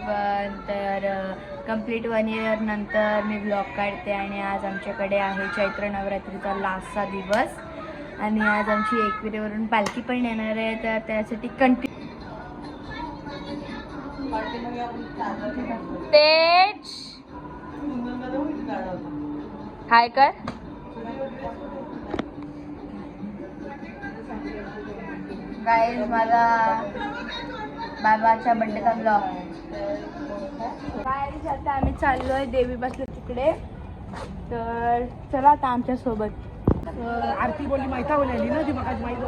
Everyone. तर complete 1 year नंतर मी blog काढते आणि आज आमच्याकडे आहे चैत्र नवरात्रीचा लास्टचा दिवस आणि आज आमची एकविरेवरून पालखी पण येणार आहे. तर त्यासाठी तेज हाय कर. गाईज माझा बाबाच्या बड्डेचा ब्लॉग. गाईज आता आम्ही चाललोय देवी बसलो तिकडे. तर चला आता आमच्या सोबत. आरती बोलली माहिती बोलली ना ती मग माहित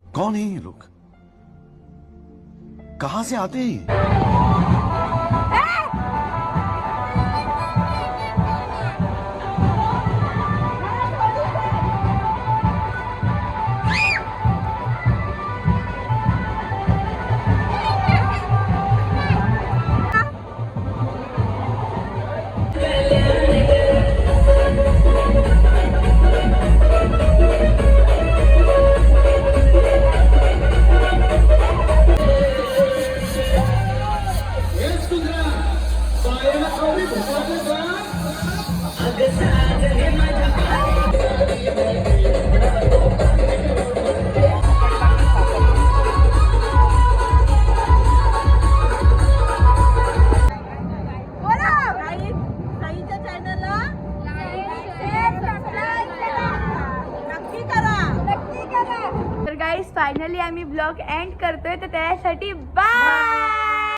कौन है ये लोग, कहां से आते हैं? फायनली आम्ही ब्लॉग एंड करतोय. तर त्यासाठी बाय.